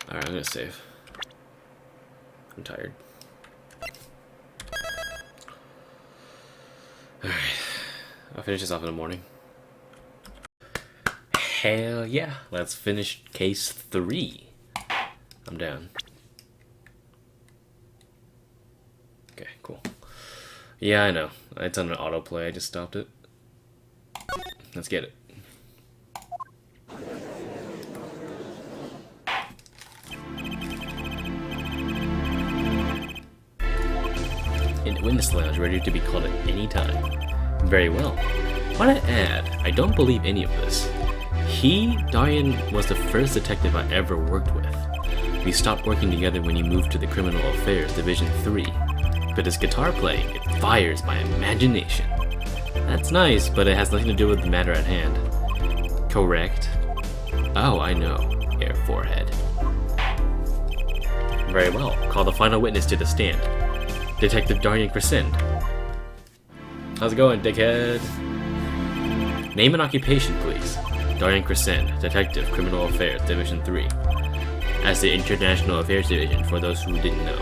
Alright, I'm gonna save. I'm tired. Alright. I'll finish this off in the morning. Hell yeah. Let's finish case 3. I'm down. Okay, cool. Yeah, I know. It's on an autoplay. I just stopped it. Let's get it. In the witness lounge, ready to be called at any time. Very well. Might I add, I don't believe any of this. Darian, was the first detective I ever worked with. We stopped working together when he moved to the Criminal Affairs Division 3. But his guitar playing, it fires my imagination. That's nice, but it has nothing to do with the matter at hand. Correct. Oh, I know. Air forehead. Very well. Call the final witness to the stand. Detective Darian Crescend. How's it going, dickhead? Name and occupation, please. Darian Crescend, Detective, Criminal Affairs, Division 3. As the International Affairs Division, for those who didn't know.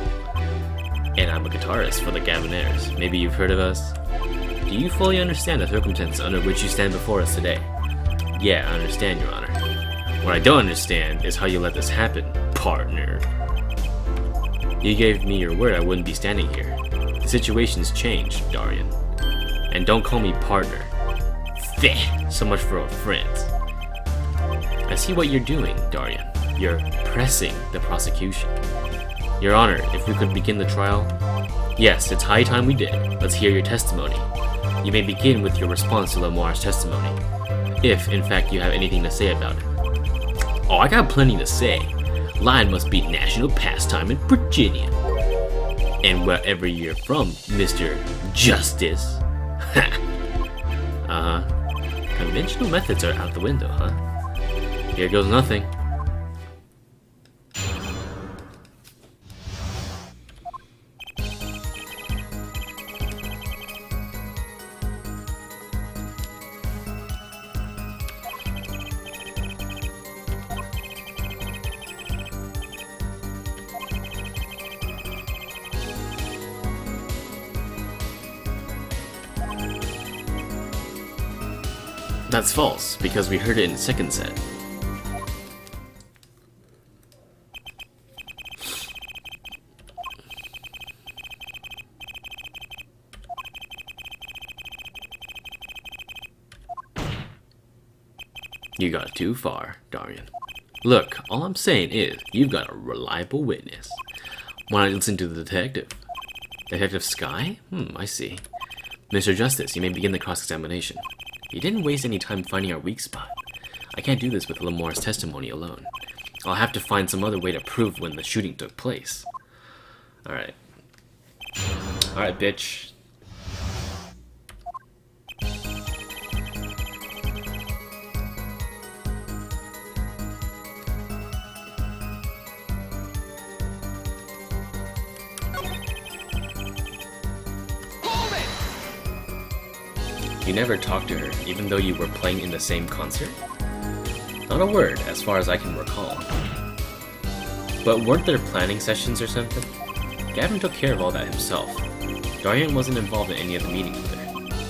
And I'm a guitarist for the Gavinaires. Maybe you've heard of us? Do you fully understand the circumstances under which you stand before us today? Yeah, I understand, Your Honor. What I don't understand is how you let this happen, partner. You gave me your word I wouldn't be standing here. The situation's changed, Darian. And don't call me partner. Feh, so much for old friends. I see what you're doing, Darian. You're pressing the prosecution. Your Honor, if we could begin the trial? Yes, it's high time we did. Let's hear your testimony. You may begin with your response to Lamar's testimony, if, in fact, you have anything to say about it. Oh, I got plenty to say. Lying must be national pastime in Virginia. And wherever you're from, Mr. Justice. Ha! Uh-huh. Conventional methods are out the window, huh? Here goes nothing. That's false, because we heard it in the second set. You got too far, Darian. Look, all I'm saying is, you've got a reliable witness. Want to listen to the detective? Detective Sky? I see. Mr. Justice, you may begin the cross-examination. You didn't waste any time finding our weak spot. I can't do this with Lamar's testimony alone. I'll have to find some other way to prove when the shooting took place. Alright. Alright, bitch. You never talked to her, even though you were playing in the same concert? Not a word, as far as I can recall. But weren't there planning sessions or something? Gavin took care of all that himself. Darian wasn't involved in any of the meetings with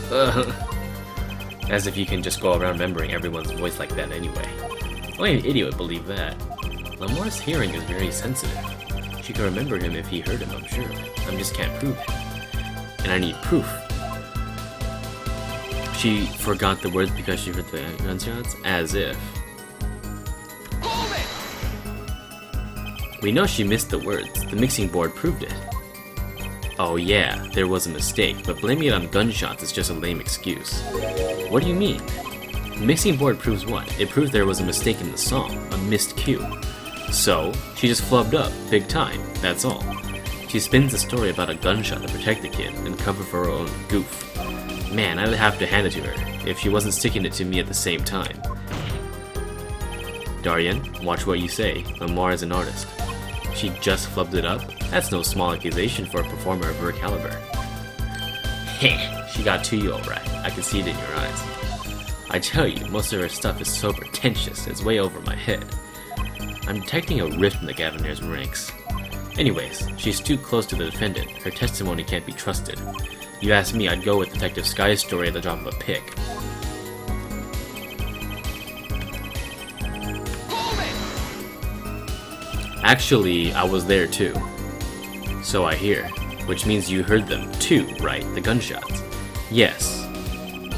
her. As if you can just go around remembering everyone's voice like that anyway. Only an idiot would believe that. Lamar's hearing is very sensitive. She could remember him if he heard him, I'm sure. I just can't prove it. And I need proof. She forgot the words because she heard the gunshots? As if. We know she missed the words. The mixing board proved it. Oh yeah, there was a mistake, but blaming it on gunshots is just a lame excuse. What do you mean? The mixing board proves what? It proves there was a mistake in the song, a missed cue. So, she just flubbed up, big time, that's all. She spins the story about a gunshot to protect the kid and cover for her own goof. Man, I'd have to hand it to her, if she wasn't sticking it to me at the same time. Darian, watch what you say. Lamar is an artist. She just flubbed it up? That's no small accusation for a performer of her caliber. Heh, she got to you alright. I can see it in your eyes. I tell you, most of her stuff is so pretentious, it's way over my head. I'm detecting a rift in the Gaviner's ranks. Anyways, she's too close to the defendant. Her testimony can't be trusted. You ask me, I'd go with Detective Sky's story at the drop of a pick. Actually, I was there too. So I hear. Which means you heard them too, right? The gunshots. Yes.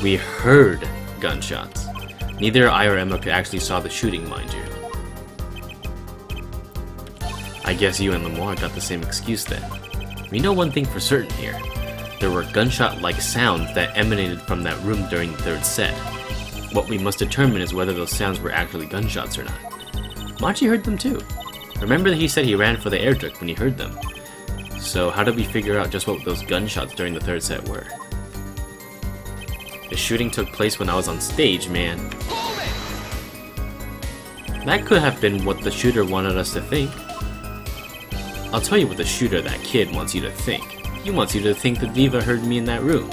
We heard gunshots. Neither I or Emma actually saw the shooting, mind you. I guess you and Lamar got the same excuse then. We know one thing for certain here. There were gunshot-like sounds that emanated from that room during the third set. What we must determine is whether those sounds were actually gunshots or not. Machi heard them too. Remember that he said he ran for the air duct when he heard them. So how did we figure out just what those gunshots during the third set were? The shooting took place when I was on stage, man. That could have been what the shooter wanted us to think. I'll tell you what the shooter, that kid, wants you to think. He wants you to think the diva heard me in that room.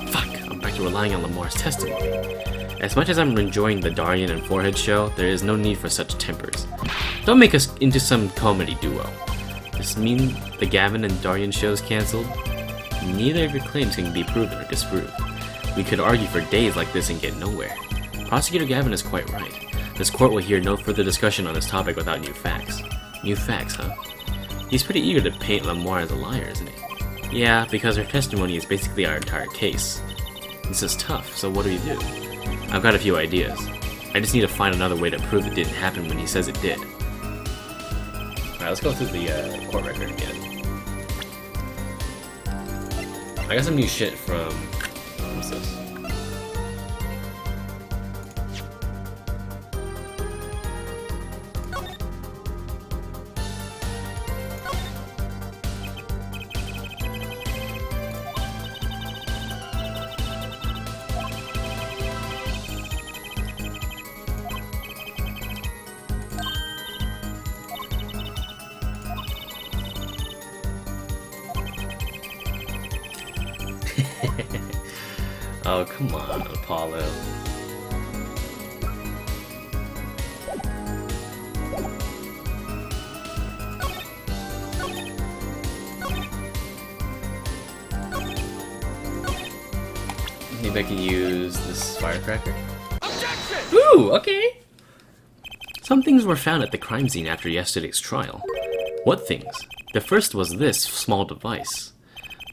Fuck, I'm back to relying on Lamar's testimony. As much as I'm enjoying the Darien and Forehead show, there is no need for such tempers. Don't make us into some comedy duo. Does this mean the Gavin and Darien show's cancelled? Neither of your claims can be proven or disproved. We could argue for days like this and get nowhere. Prosecutor Gavin is quite right. This court will hear no further discussion on this topic without new facts. New facts, huh? He's pretty eager to paint Lamar as a liar, isn't he? Yeah, because her testimony is basically our entire case. This is tough, so what do we do? I've got a few ideas. I just need to find another way to prove it didn't happen when he says it did. Alright, let's go through the court record again. I got some new shit from... what's this? Oh, come on, Apollo. Maybe I can use this firecracker? Objection! Ooh, okay! Some things were found at the crime scene after yesterday's trial. What things? The first was this small device.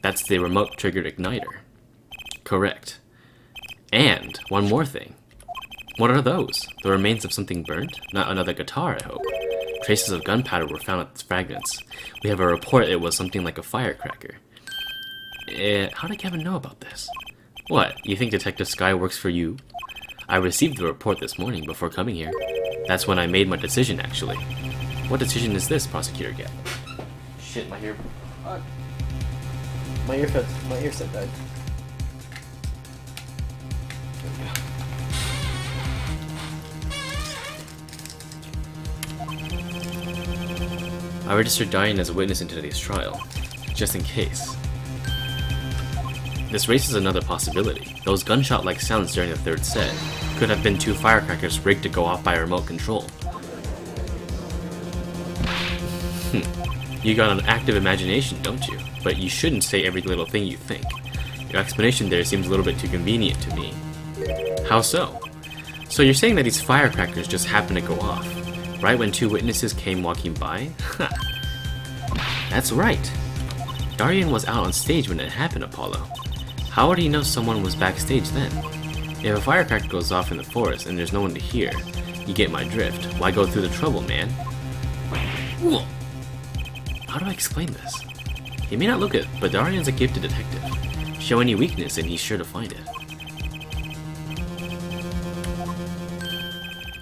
That's the remote-triggered igniter. Correct. And one more thing. What are those? The remains of something burnt? Not another guitar, I hope. Traces of gunpowder were found at the fragments. We have a report it was something like a firecracker. How did Kevin know about this? What, you think Detective Sky works for you? I received the report this morning before coming here. That's when I made my decision, actually. What decision is this, Prosecutor Gap? Shit, my ear... My earset died. I registered Diane as a witness in today's trial, just in case. This raises another possibility. Those gunshot-like sounds during the third set could have been two firecrackers rigged to go off by remote control. You got an active imagination, don't you? But you shouldn't say every little thing you think. Your explanation there seems a little bit too convenient to me. How so? So you're saying that these firecrackers just happened to go off, right when two witnesses came walking by? That's right. Darien was out on stage when it happened, Apollo. How would he know someone was backstage then? If a firecracker goes off in the forest and there's no one to hear, you get my drift. Why go through the trouble, man? Whoa. How do I explain this? He may not look it, but Darien's a gifted detective. Show any weakness and he's sure to find it.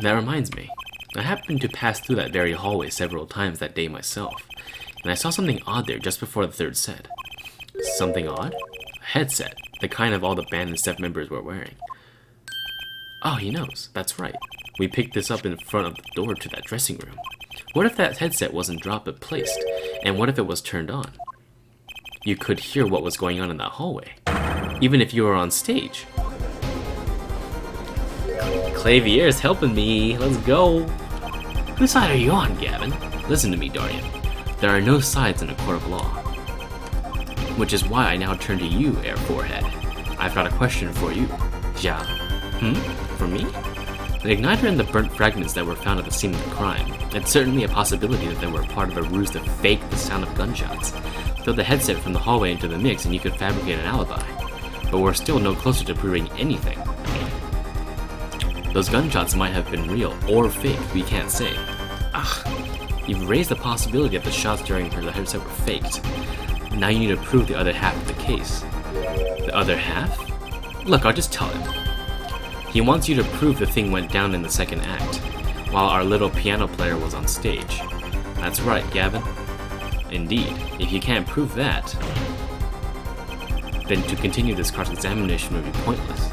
That reminds me. I happened to pass through that very hallway several times that day myself, and I saw something odd there just before the third set. Something odd? A headset, the kind of all the band and staff members were wearing. Oh, he knows. That's right. We picked this up in front of the door to that dressing room. What if that headset wasn't dropped but placed? And what if it was turned on? You could hear what was going on in that hallway, even if you were on stage. Clavier's helping me. Let's go. Whose side are you on, Gavin? Listen to me, Dorian. There are no sides in a court of law. Which is why I now turn to you, Air Forehead. I've got a question for you. Ja. For me? The igniter and the burnt fragments that were found at the scene of the crime. It's certainly a possibility that they were part of a ruse to fake the sound of gunshots. Throw the headset from the hallway into the mix and you could fabricate an alibi. But we're still no closer to proving anything. Those gunshots might have been real or fake, we can't say. You've raised the possibility that the shots during the headset were faked. Now you need to prove the other half of the case. The other half? Look, I'll just tell him. He wants you to prove the thing went down in the second act, while our little piano player was on stage. That's right, Gavin. Indeed, if you can't prove that, then to continue this cross-examination would be pointless.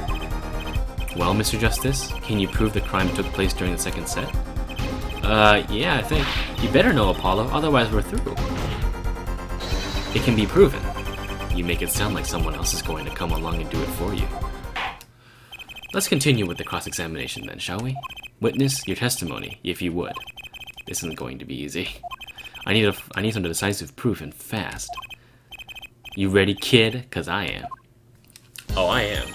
Well, Mr. Justice, can you prove the crime took place during the second set? Yeah, I think. You better know, Apollo, otherwise we're through. It can be proven. You make it sound like someone else is going to come along and do it for you. Let's continue with the cross-examination then, shall we? Witness your testimony, if you would. This isn't going to be easy. I need some decisive proof and fast. You ready, kid? 'Cause I am. Oh, I am.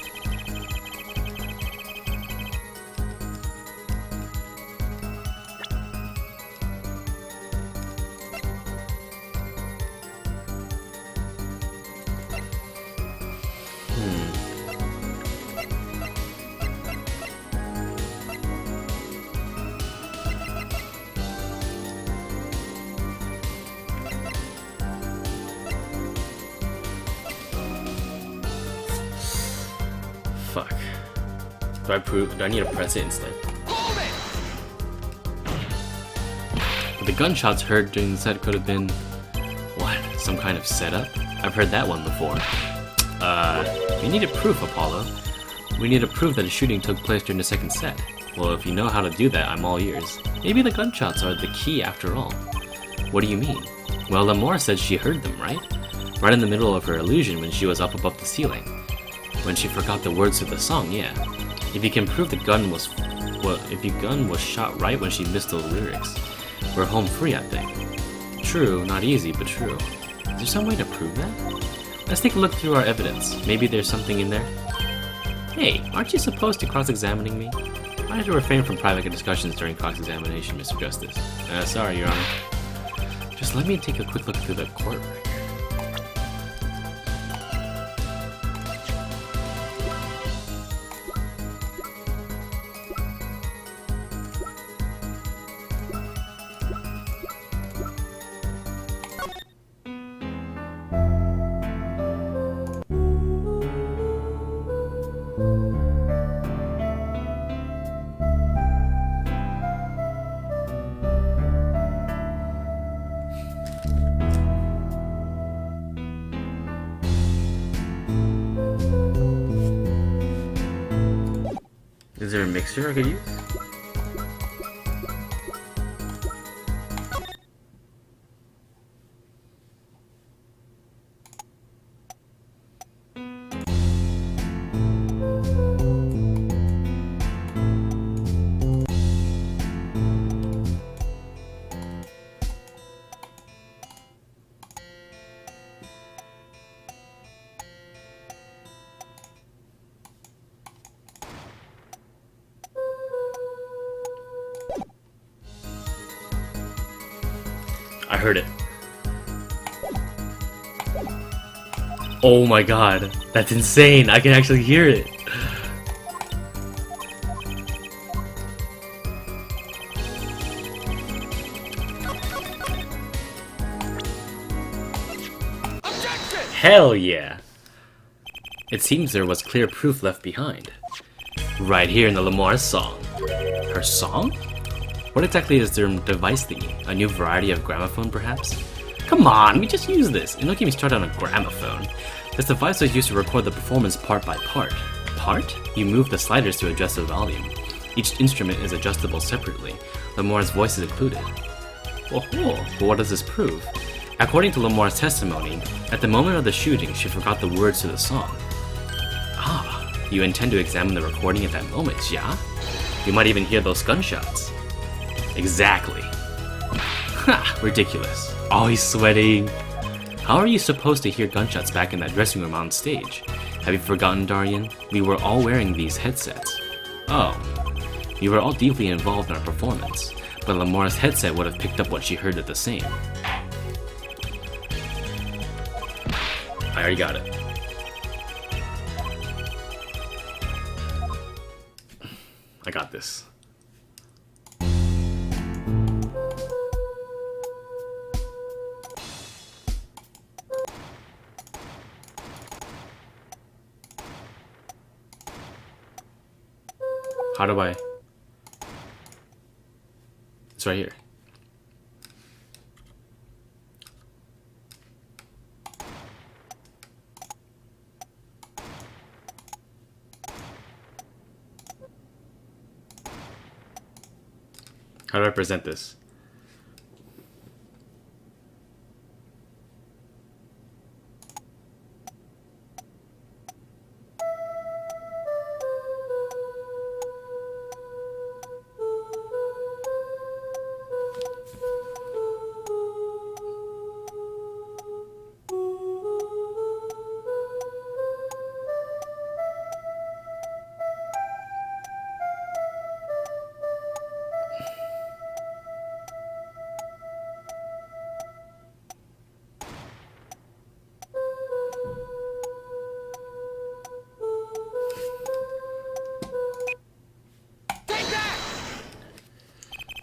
Fuck. Do I need to press it instead? But the gunshots heard during the set could have been... what? Some kind of setup? I've heard that one before. We need a proof, Apollo. We need to prove that the shooting took place during the second set. Well, if you know how to do that, I'm all ears. Maybe the gunshots are the key after all. What do you mean? Well, Lamore said she heard them, right? Right in the middle of her illusion when she was up above the ceiling. When she forgot the words to the song, yeah. If you can prove the gun was... well, if your gun was shot right when she missed the lyrics, we're home free, I think. True, not easy, but true. Is there some way to prove that? Let's take a look through our evidence. Maybe there's something in there? Hey, aren't you supposed to cross-examining me? I have to refrain from private discussions during cross-examination, Mr. Justice. Sorry, Your Honor. Just let me take a quick look through the court record. Is there a mixture I could use? I heard it. Oh my god, that's insane. I can actually hear it. Objection! Hell yeah. It seems there was clear proof left behind. Right here in the Lamar's song. Her song? What exactly is their device thingy? A new variety of gramophone, perhaps? Come on, we just use this. And don't get me started on a gramophone. This device was used to record the performance part by part. Part? You move the sliders to adjust the volume. Each instrument is adjustable separately. Lamar's voice is included. Oh, but what does this prove? According to Lamar's testimony, at the moment of the shooting, she forgot the words to the song. Ah, you intend to examine the recording at that moment, yeah? You might even hear those gunshots. Exactly. Ha! Ridiculous. Always sweating. How are you supposed to hear gunshots back in that dressing room on stage? Have you forgotten, Darian? We were all wearing these headsets. Oh. We were all deeply involved in our performance, but Lamar's headset would have picked up what she heard at the same. I already got it. I got this. How do I... It's right here. How do I present this?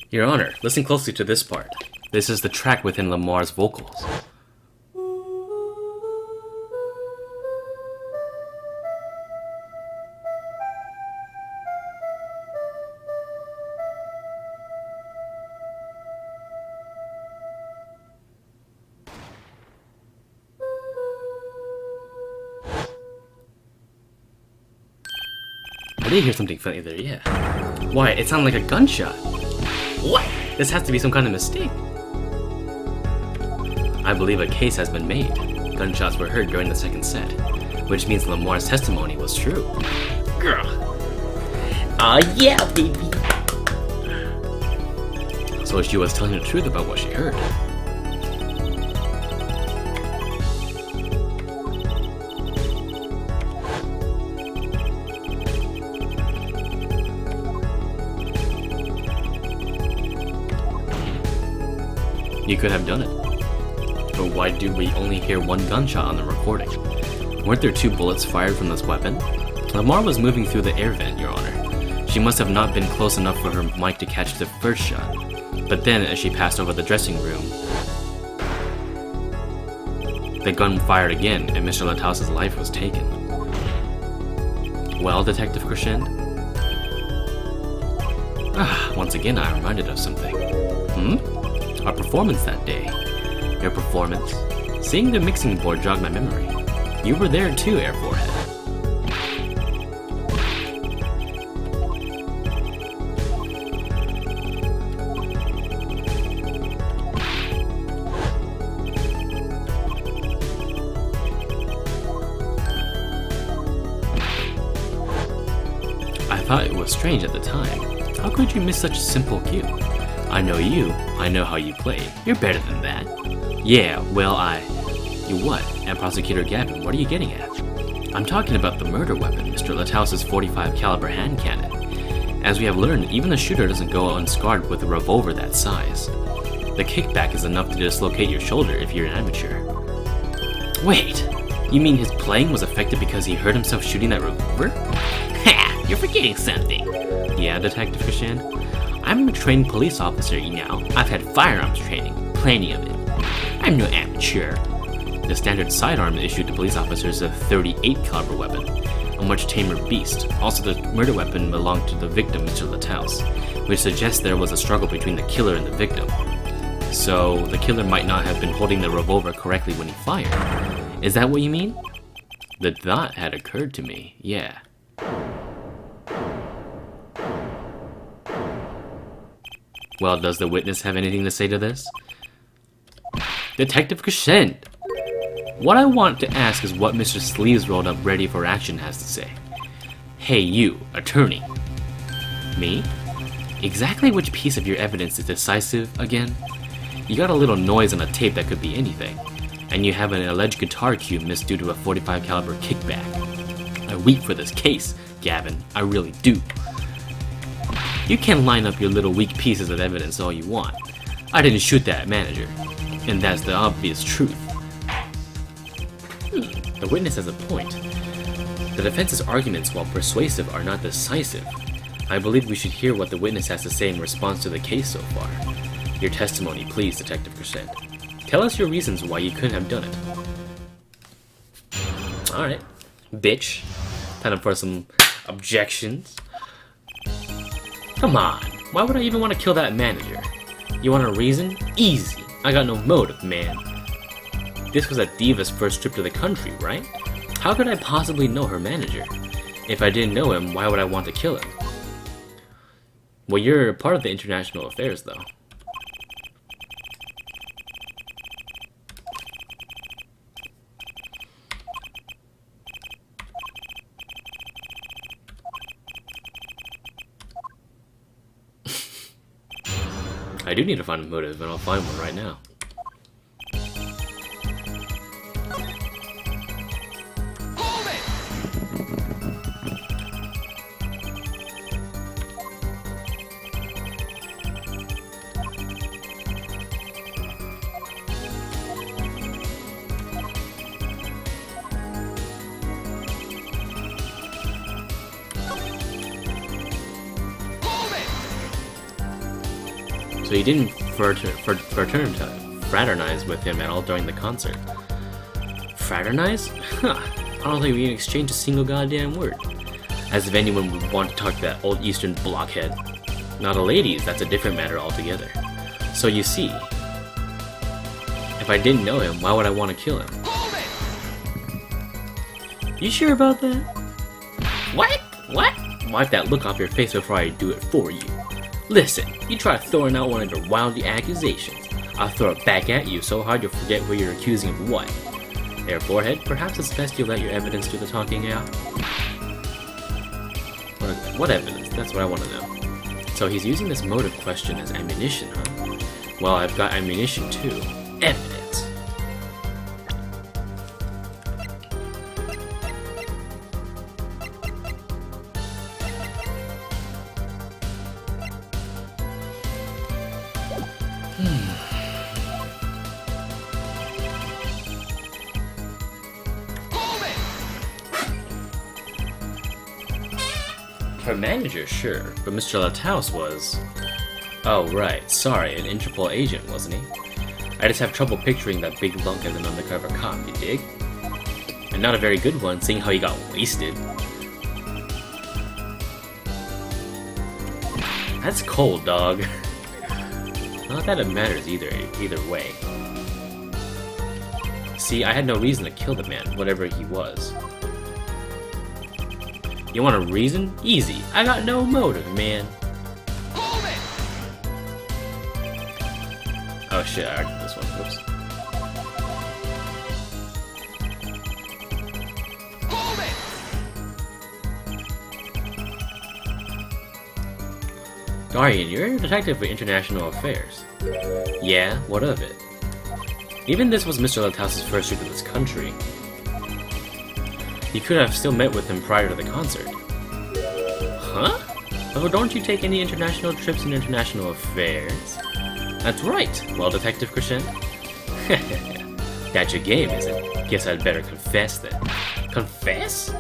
Your Honor, listen closely to this part. This is the track within Lamar's vocals. I did hear something funny there, yeah. Why, it sounded like a gunshot. What? This has to be some kind of mistake. I believe a case has been made. Gunshots were heard during the second set, which means Lamar's testimony was true. Girl. Aw, yeah, baby. So she was telling the truth about what she heard. You could have done it. But why do we only hear one gunshot on the recording? Weren't there 2 bullets fired from this weapon? Lamar was moving through the air vent, Your Honor. She must have not been close enough for her mic to catch the first shot. But then, as she passed over the dressing room, the gun fired again, and Mr. Latouse's life was taken. Well, Detective Crescend? Once again, I'm reminded of something. Our performance that day. Your performance? Seeing the mixing board jogged my memory. You were there too, Air Forehead. I thought it was strange at the time. How could you miss such a simple cue? I know you. I know how you play. You're better than that. Yeah, well, You what? And Prosecutor Gavin, what are you getting at? I'm talking about the murder weapon, Mr. Latouse's .45 caliber hand cannon. As we have learned, even the shooter doesn't go unscarred with a revolver that size. The kickback is enough to dislocate your shoulder if you're an amateur. Wait, you mean his playing was affected because he hurt himself shooting that revolver? Ha! You're forgetting something. Yeah, Detective Crescend? I'm a trained police officer, you know. I've had firearms training, plenty of it. I'm no amateur. The standard sidearm issued to police officers is a .38 caliber weapon, a much tamer beast. Also, the murder weapon belonged to the victim, Mr. Latouse, which suggests there was a struggle between the killer and the victim. So, the killer might not have been holding the revolver correctly when he fired. Is that what you mean? The thought had occurred to me, yeah. Well, does the witness have anything to say to this? Detective Crescend! What I want to ask is what Mr. Sleeves rolled up ready for action has to say. Hey you, attorney. Me? Exactly which piece of your evidence is decisive again? You got a little noise on a tape that could be anything, and you have an alleged guitar cue missed due to a .45 caliber kickback. I weep for this case, Gavin. I really do. You can line up your little weak pieces of evidence all you want. I didn't shoot that manager, and that's the obvious truth. The witness has a point. The defense's arguments, while persuasive, are not decisive. I believe we should hear what the witness has to say in response to the case so far. Your testimony, please, Detective Crescent. Tell us your reasons why you couldn't have done it. Alright. Bitch. Time for some objections. Come on. Why would I even want to kill that manager? You want a reason? Easy. I got no motive, man. This was a diva's first trip to the country, right? How could I possibly know her manager? If I didn't know him, why would I want to kill him? Well, you're part of the international affairs, though. I do need to find a motive, and I'll find one right now. So you didn't fraternize with him at all during the concert. Fraternize? Huh. I don't think we can exchange a single goddamn word. As if anyone would want to talk to that old Eastern blockhead. Not a ladies, that's a different matter altogether. So you see, if I didn't know him, why would I want to kill him? You sure about that? What? What? Wipe that look off your face before I do it for you. Listen, you try throwing out one of your wildy accusations. I'll throw it back at you so hard you'll forget who you're accusing of what. There, forehead, perhaps it's best you let your evidence do the talking out. What evidence? That's what I want to know. So he's using this motive question as ammunition, huh? Well, I've got ammunition too. Evidence. Her manager, sure, but Mr. Lathouse was... Oh, right, sorry, an Interpol agent, wasn't he? I just have trouble picturing that big lunk as an undercover cop, you dig? And not a very good one, seeing how he got wasted. That's cold, dog. Not that it matters either way. See, I had no reason to kill the man, whatever he was. You want a reason? Easy. I got no motive, man. Oh shit, I already did this one. Whoops. Darian, you're a detective for international affairs. Yeah, what of it? Even this was Mr. Lathouse's first trip to this country. You could have still met with him prior to the concert. Huh? Oh, don't you take any international trips in international affairs? That's right. Well, Detective Crescent. That's your game, is it? Guess I'd better confess then. Confess?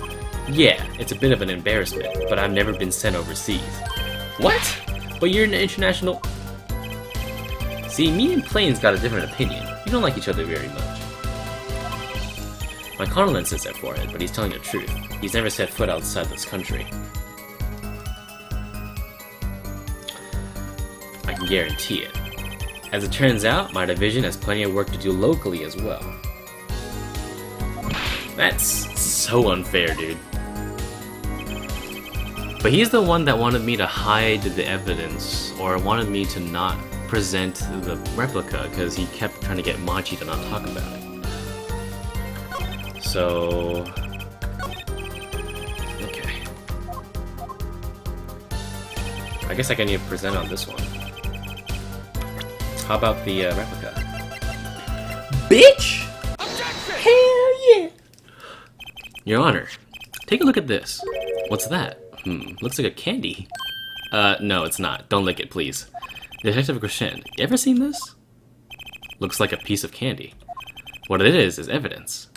Yeah, it's a bit of an embarrassment, but I've never been sent overseas. What? But you're an international... See, me and Plains got a different opinion. We don't like each other very much. My condolences there for it, but he's telling the truth. He's never set foot outside this country. I can guarantee it. As it turns out, my division has plenty of work to do locally as well. That's so unfair, dude. But he's the one that wanted me to hide the evidence, or wanted me to not present the replica, because he kept trying to get Machi to not talk about it. So... okay. I guess I can even present on this one. How about the replica? Bitch! Objection! Hell yeah! Your Honor, take a look at this. What's that? Looks like a candy. No, it's not. Don't lick it, please. Detective Crescent, you ever seen this? Looks like a piece of candy. What it is evidence.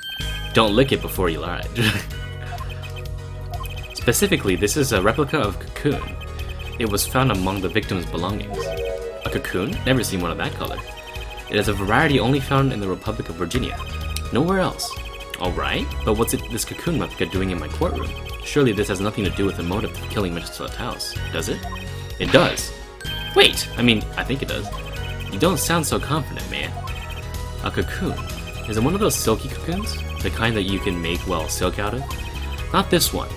Don't lick it before you lie. Specifically, this is a replica of a cocoon. It was found among the victim's belongings. A cocoon? Never seen one of that color. It is a variety only found in the Republic of Virginia. Nowhere else. Alright, but what's this cocoon replica doing in my courtroom? Surely this has nothing to do with the motive of killing Mr. House, does it? It does. Wait! I think it does. You don't sound so confident, man. A cocoon. Is it one of those silky cocoons? The kind that you can make, well, silk out of? Not this one.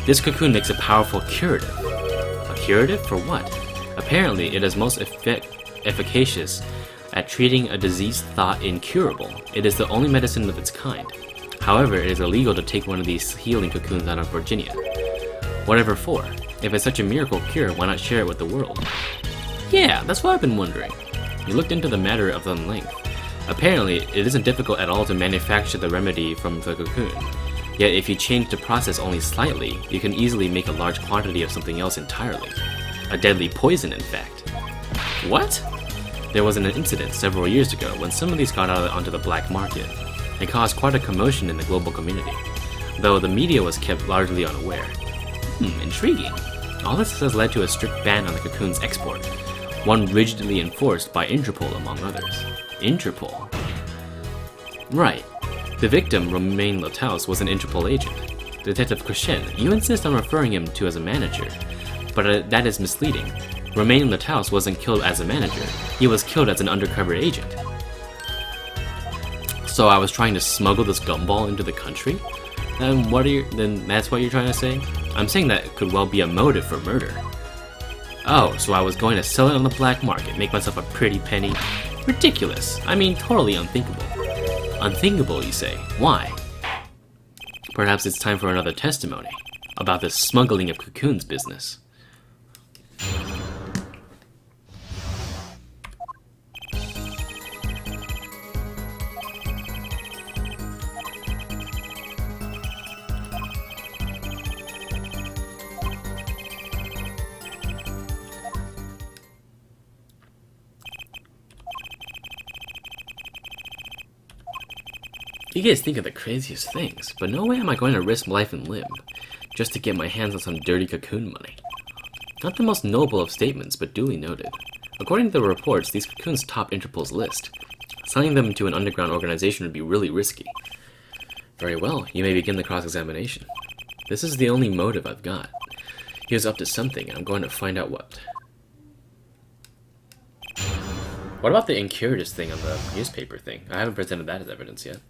This cocoon makes a powerful curative. A curative for what? Apparently, it is most efficacious at treating a disease thought incurable. It is the only medicine of its kind. However, it is illegal to take one of these healing cocoons out of Virginia. Whatever for. If it's such a miracle cure, why not share it with the world? Yeah, that's what I've been wondering. You looked into the matter of the length. Apparently, it isn't difficult at all to manufacture the remedy from the cocoon. Yet if you change the process only slightly, you can easily make a large quantity of something else entirely. A deadly poison, in fact. What? There was an incident several years ago when some of these got out onto the black market. It caused quite a commotion in the global community, though the media was kept largely unaware. Intriguing. All this has led to a strict ban on the cocoon's export, one rigidly enforced by Interpol among others. Interpol? Right. The victim, Romain Lataus, was an Interpol agent. Detective Crescent, you insist on referring him to as a manager, but that is misleading. Romain Lataus wasn't killed as a manager, he was killed as an undercover agent. So I was trying to smuggle this gumball into the country? Then that's what you're trying to say? I'm saying that it could well be a motive for murder. Oh, so I was going to sell it on the black market, make myself a pretty penny? Ridiculous. Totally unthinkable. Unthinkable, you say? Why? Perhaps it's time for another testimony about this smuggling of cocoons business. You guys think of the craziest things, but no way am I going to risk life and limb just to get my hands on some dirty cocoon money. Not the most noble of statements, but duly noted. According to the reports, these cocoons top Interpol's list. Selling them to an underground organization would be really risky. Very well, you may begin the cross-examination. This is the only motive I've got. He was up to something, and I'm going to find out what. What about the incurious thing on the newspaper thing? I haven't presented that as evidence yet.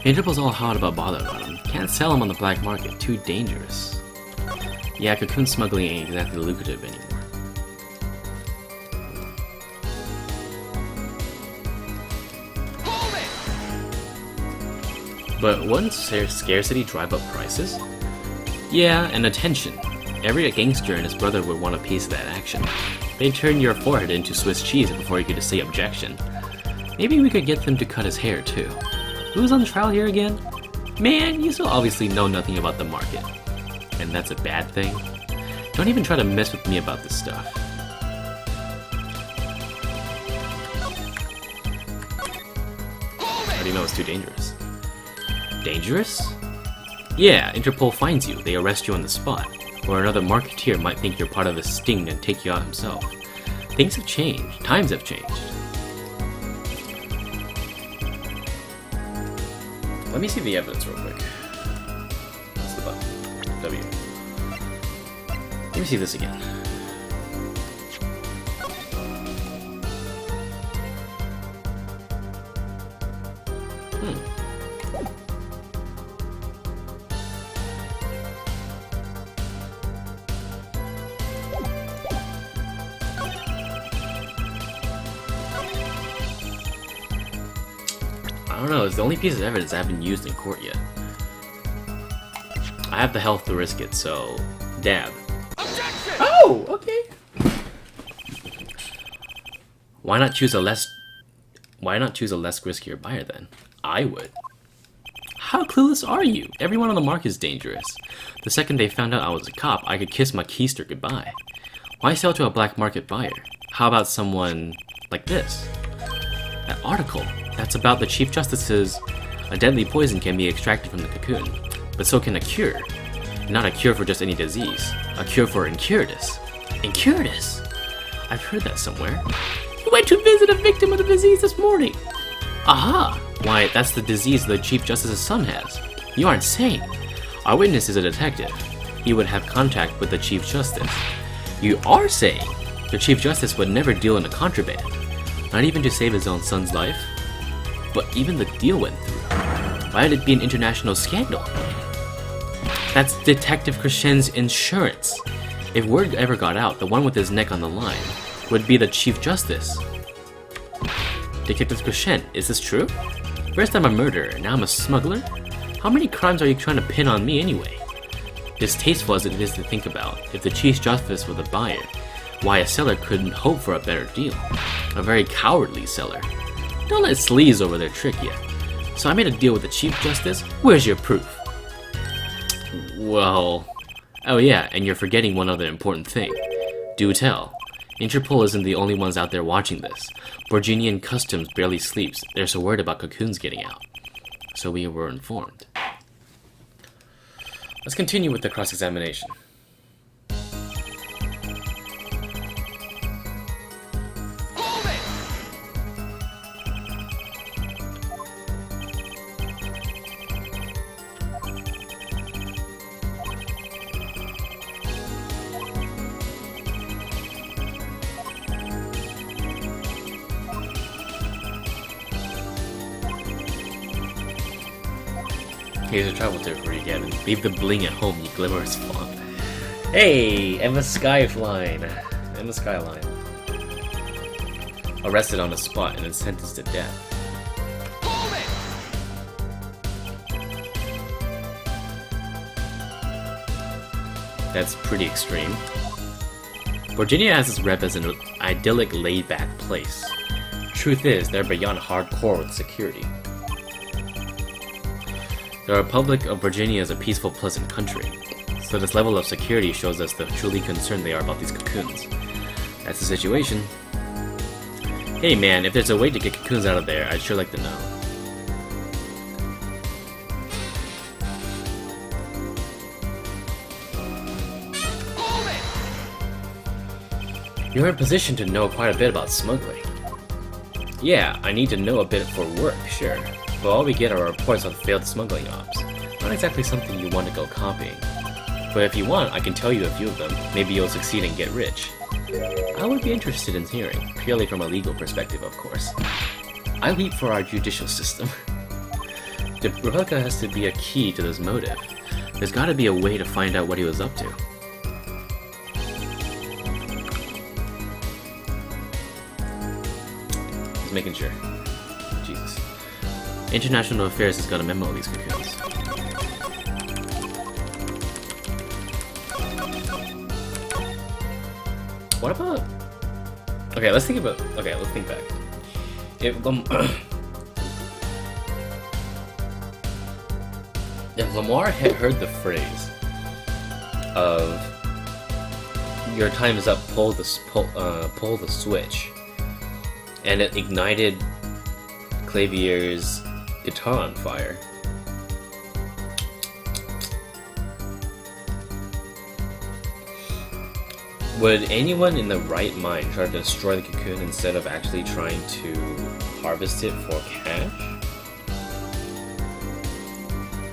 Interpol's all hot about bothered about him. Can't sell him on the black market, too dangerous. Yeah, cocoon smuggling ain't exactly lucrative anymore. Hold it! But wouldn't scarcity drive up prices? Yeah, and attention. Every gangster and his brother would want a piece of that action. They'd turn your forehead into Swiss cheese before you could say objection. Maybe we could get them to cut his hair too. Who's on trial here again? Man, you so obviously know nothing about the market. And that's a bad thing? Don't even try to mess with me about this stuff. How do you know it's too dangerous? Dangerous? Yeah, Interpol finds you, they arrest you on the spot. Or another marketeer might think you're part of a sting and take you out himself. Things have changed. Times have changed. Let me see the evidence real quick. That's the button. W. Let me see this again. I don't know, it's the only piece of evidence I haven't used in court yet. I have the health to risk it, so dab. Objection! Oh, okay. Why not choose a less riskier buyer then? I would. How clueless are you? Everyone on the market is dangerous. The second they found out I was a cop, I could kiss my keister goodbye. Why sell to a black market buyer? How about someone like this? That article, that's about the Chief Justice's a deadly poison can be extracted from the cocoon, but so can a cure. Not a cure for just any disease, a cure for incuritus. Incuritus? I've heard that somewhere. You went to visit a victim of the disease this morning. Aha! Why, that's the disease the Chief Justice's son has. You aren't insane. Our witness is a detective. He would have contact with the Chief Justice. You are saying the Chief Justice would never deal in a contraband, not even to save his own son's life? But even the deal went through. Why would it be an international scandal? That's Detective Krishen's insurance. If word ever got out, the one with his neck on the line would be the Chief Justice. Detective Krishen, is this true? First I'm a murderer, now I'm a smuggler? How many crimes are you trying to pin on me anyway? Distasteful as it is to think about, if the Chief Justice were the buyer, why a seller couldn't hope for a better deal. A very cowardly seller. Don't let sleaze over their trick yet. So I made a deal with the Chief Justice, where's your proof? Well... Oh yeah, and you're forgetting one other important thing. Do tell. Interpol isn't the only ones out there watching this. Virginian Customs barely sleeps, they're so worried about cocoons getting out. So we were informed. Let's continue with the cross-examination. Here's a travel tip for you, Gavin. Leave the bling at home, you glimmerous fawn. Hey, Emma Skyline. Emma Skyline. Arrested on the spot and then sentenced to death. That's pretty extreme. Virginia has its rep as an idyllic, laid-back place. Truth is, they're beyond hardcore with security. The Republic of Virginia is a peaceful, pleasant country, so this level of security shows us the truly concerned they are about these cocoons. That's the situation. Hey man, if there's a way to get cocoons out of there, I'd sure like to know. You're in position to know quite a bit about smuggling. Yeah, I need to know a bit for work, sure. But all we get are reports on failed smuggling ops. Not exactly something you want to go copying. But if you want, I can tell you a few of them. Maybe you'll succeed and get rich. I would be interested in hearing, purely from a legal perspective, of course. I leap for our judicial system. The Republica has to be a key to this motive. There's gotta be a way to find out what he was up to. Just making sure. Jesus. International Affairs has got a memo of these cocoons. What about... Okay, let's think about... Okay, let's think back. If if Lamar had heard the phrase of "Your time is up, pull the switch," and it ignited Clavier's guitar on fire, would anyone in the right mind try to destroy the cocoon instead of actually trying to harvest it for cash?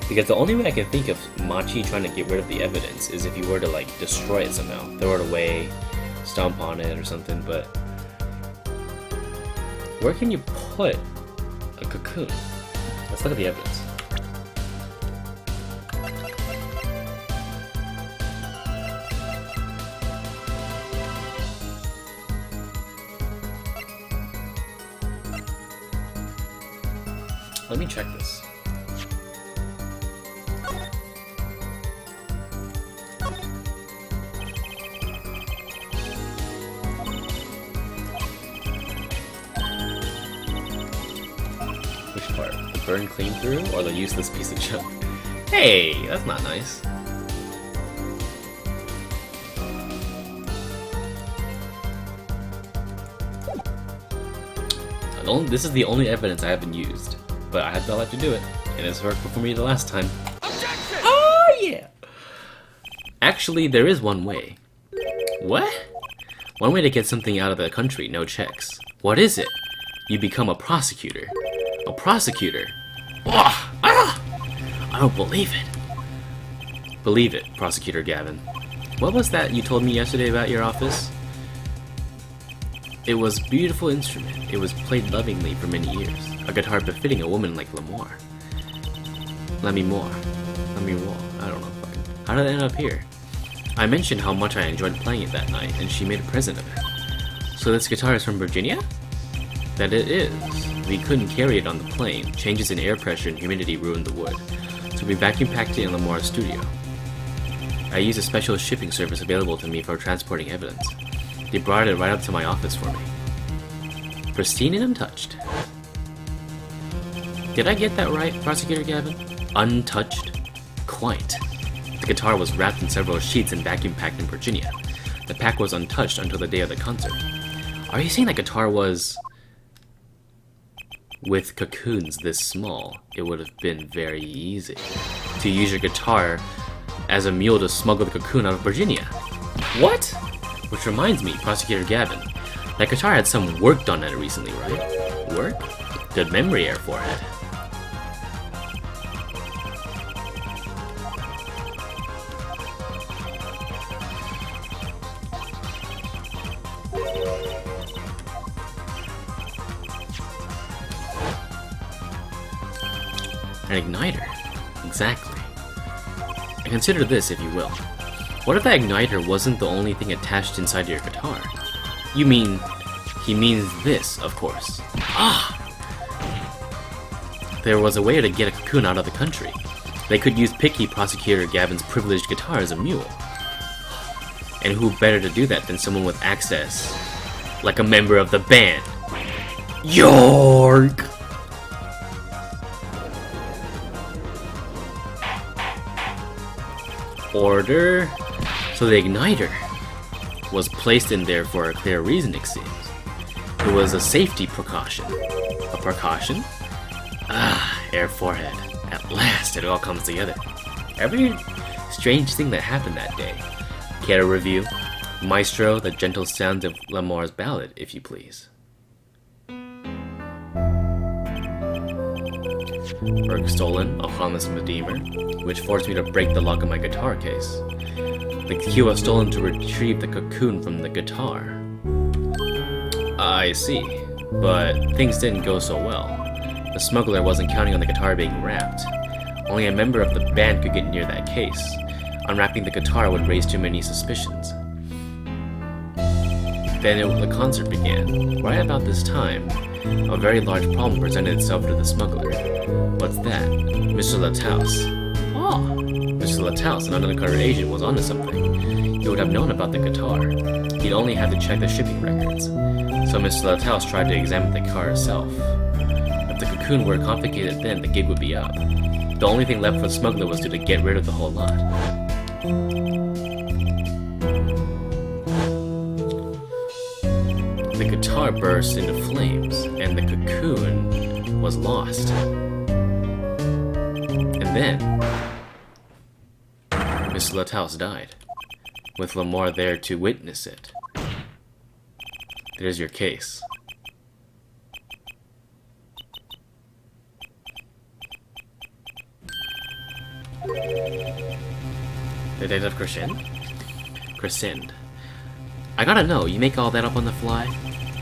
Because the only way I can think of Machi trying to get rid of the evidence is if you were to, like, destroy it somehow. Throw it away, stomp on it or something, but... where can you put a cocoon? Let's look at the evidence. Let me check this. burn clean through, or the useless piece of junk. Hey, that's not nice. This is the only evidence I haven't used, but I felt like to do it, and it's worked for me the last time. Objection! Oh yeah! Actually, there is one way. What? One way to get something out of the country, no checks. What is it? You become a prosecutor. A prosecutor? Ah! I don't believe it. Believe it, Prosecutor Gavin. What was that you told me yesterday about your office? It was a beautiful instrument. It was played lovingly for many years. A guitar befitting a woman like Lamore. Let me more. I don't know. How did it end up here? I mentioned how much I enjoyed playing it that night, and she made a present of it. So this guitar is from Virginia? That it is. We couldn't carry it on the plane. Changes in air pressure and humidity ruined the wood. So we vacuum packed it in Lamore's studio. I used a special shipping service available to me for transporting evidence. They brought it right up to my office for me. Pristine and untouched. Did I get that right, Prosecutor Gavin? Untouched? Quite. The guitar was wrapped in several sheets and vacuum packed in Virginia. The pack was untouched until the day of the concert. Are you saying that guitar was... With cocoons this small, it would have been very easy to use your guitar as a mule to smuggle the cocoon out of Virginia. What? Which reminds me, Prosecutor Gavin, that guitar had some work done on it recently, right? Work? Good memory, Air Forehead. An igniter. Exactly. And consider this, if you will. What if that igniter wasn't the only thing attached inside your guitar? You mean... He means this, of course. Ah! There was a way to get a cocoon out of the country. They could use picky Prosecutor Gavin's privileged guitar as a mule. And who better to do that than someone with access? Like a member of the band. York! Order. So the igniter was placed in there for a clear reason, it seems. It was a safety precaution. A precaution? Ah, Air Forehead. At last it all comes together. Every strange thing that happened that day. Care to review? Maestro, the gentle sounds of Lamore's ballad, if you please. Work stolen, a harmless redeemer, which forced me to break the lock of my guitar case. The key was stolen to retrieve the cocoon from the guitar. I see, but things didn't go so well. The smuggler wasn't counting on the guitar being wrapped. Only a member of the band could get near that case. Unwrapping the guitar would raise too many suspicions. Then the concert began. Right about this time, a very large problem presented itself to the smuggler. What's that? Mr. Lataus. Oh! Mr. Lataus, an undercover agent, was onto something. He would have known about the guitar. He'd only have to check the shipping records. So Mr. Lataus tried to examine the car itself. If the cocoon were confiscated then, the gig would be up. The only thing left for the smuggler was to get rid of the whole lot. The guitar burst into flames, and the cocoon was lost. And then, Mr. Lataus died, with Lamore there to witness it. There's your case. Detective Crescend. I gotta know, you make all that up on the fly?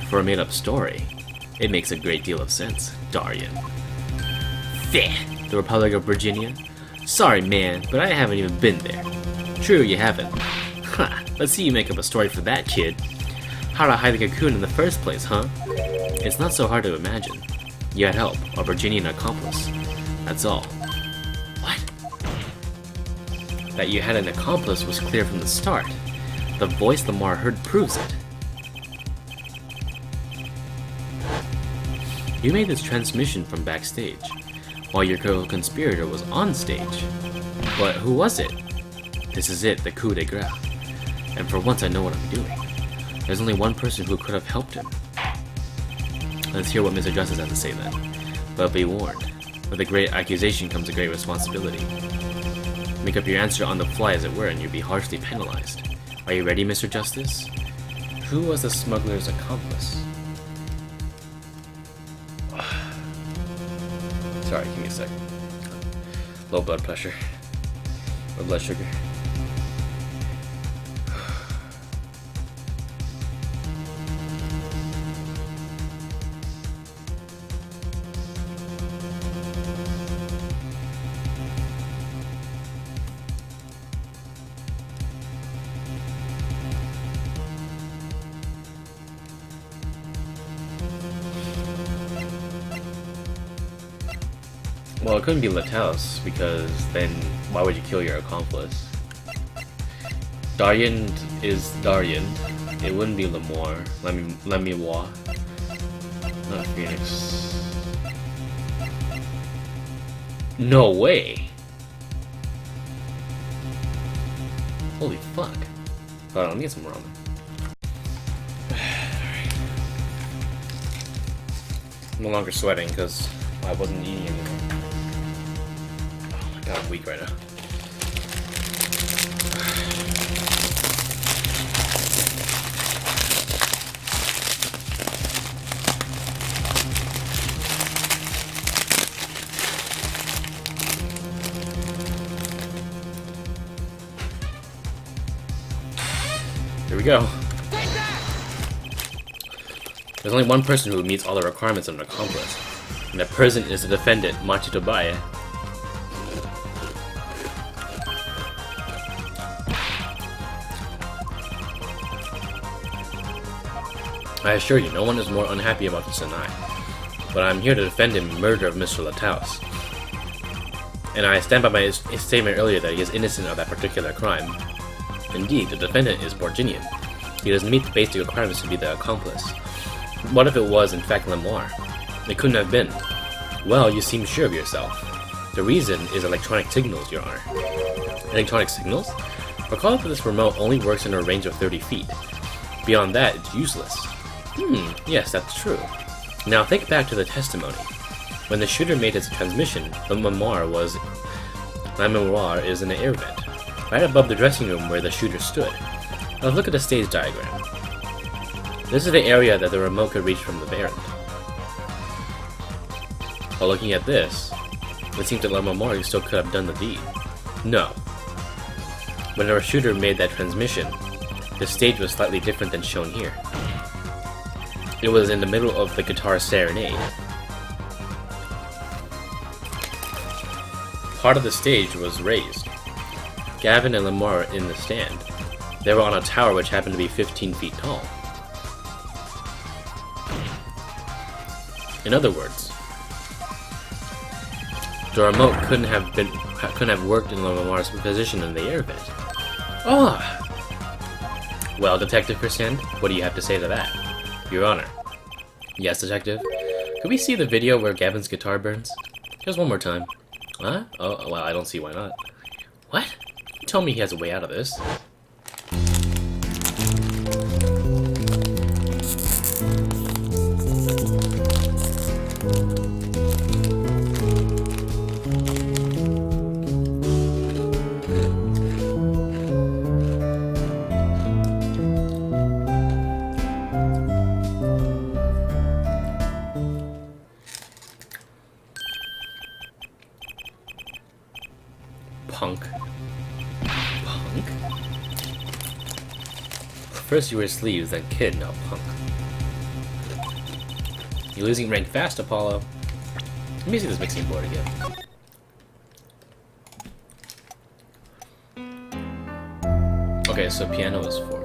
For a made-up story, it makes a great deal of sense, Darian. The Republic of Virginia? Sorry, man, but I haven't even been there. True, you haven't. Ha, let's see you make up a story for that, kid. How to hide the cocoon in the first place, huh? It's not so hard to imagine. You had help, a Virginian accomplice. That's all. What? That you had an accomplice was clear from the start. The voice Lamar heard proves it. You made this transmission from backstage. while your co-conspirator was on stage. But who was it? This is it, the coup de grace. And for once I know what I'm doing. There's only one person who could have helped him. Let's hear what Mr. Justice has to say then. But be warned, with a great accusation comes a great responsibility. Make up your answer on the fly as it were, and you'll be harshly penalized. Are you ready, Mr. Justice? Who was the smuggler's accomplice? Sorry, give me a sec. Low blood pressure. Or blood sugar. Well, it couldn't be Lataus, because then why would you kill your accomplice? Darien is Darien. It wouldn't be Lemoire. Lemoire. Not Phoenix. No way! Holy fuck. Hold on, let me get some ramen. I'm no longer sweating because I wasn't eating anymore. God, I'm weak right now. Here we go. There's only one person who meets all the requirements of an accomplice, and that person is the defendant, Machito Baye. I assure you, no one is more unhappy about this than I. But I'm here to defend him in murder of Mr. Lataus. And I stand by my statement earlier that he is innocent of that particular crime. Indeed, the defendant is Borginian. He doesn't meet the basic requirements to be the accomplice. What if it was, in fact, Lemoire? It couldn't have been. Well, you seem sure of yourself. The reason is electronic signals, Your Honor. Electronic signals? Recall that this remote only works in a range of 30 feet. Beyond that, it's useless. Yes, that's true. Now think back to the testimony. When the shooter made his transmission, the memoir is in the air vent, right above the dressing room where the shooter stood. Now look at the stage diagram. This is the area that the remote could reach from the errand. While looking at this, it seems that La Memoire still could have done the deed. No. When our shooter made that transmission, the stage was slightly different than shown here. It was in the middle of the guitar Serenade. Part of the stage was raised. Gavin and Lamar were in the stand. They were on a tower which happened to be 15 feet tall. In other words, the remote couldn't have worked in Lamar's position in the air vent. Ah! Well, Detective Crescent, what do you have to say to that? Your Honor. Yes, Detective? Could we see the video where Gavin's guitar burns? Just one more time. Huh? Oh, well, I don't see why not. What? You told me he has a way out of this. Punk. Punk? First you wear sleeves, then kid, now punk. You're losing rank fast, Apollo. Let me see this mixing board again. Okay, so piano is 4.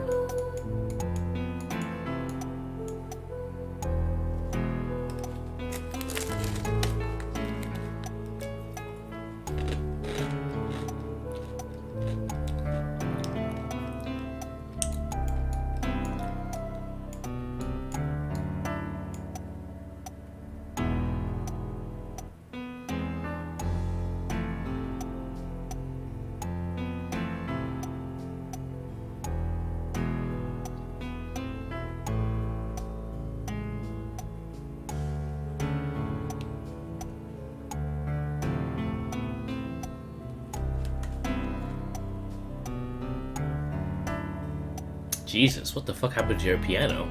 Jesus, what the fuck happened to your piano?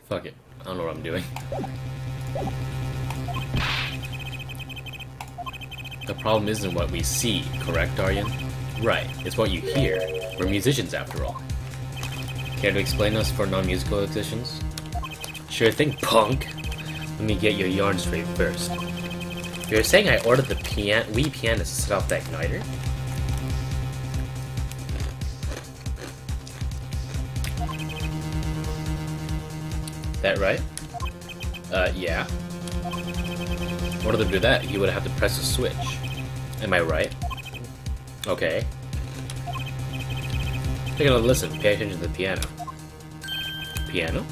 Fuck it. I don't know what I'm doing. The problem isn't what we see, correct, Aryan? Right, it's what you hear. We're musicians after all. Care to explain us for non-musical musicians? Sure thing, punk! Let me get your yarn straight first. You're saying I ordered the Wii pianist to set off the igniter? That right? Yeah. In order to do that, he would have to press a switch. Am I right? Okay. Take another listen. Pay attention to the piano. Piano?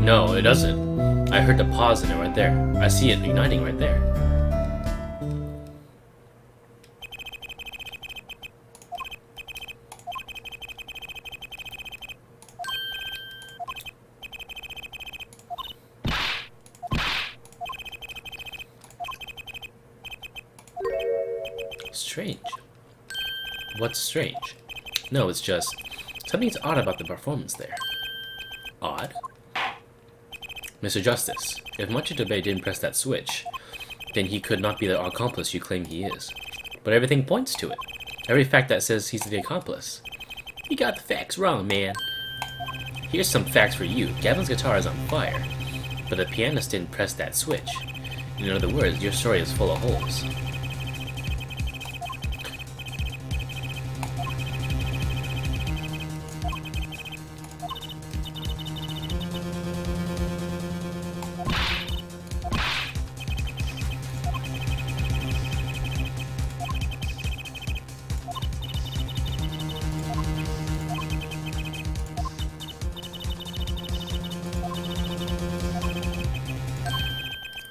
No, it doesn't. I heard the pause in it right there. I see it igniting right there. Strange. What's strange? No, it's just something's odd about the performance there. Odd? Mr. Justice, if Machito Bay didn't press that switch, then he could not be the accomplice you claim he is. But everything points to it. Every fact that says he's the accomplice. You got the facts wrong, man. Here's some facts for you. Gavin's guitar is on fire, but the pianist didn't press that switch. In other words, your story is full of holes.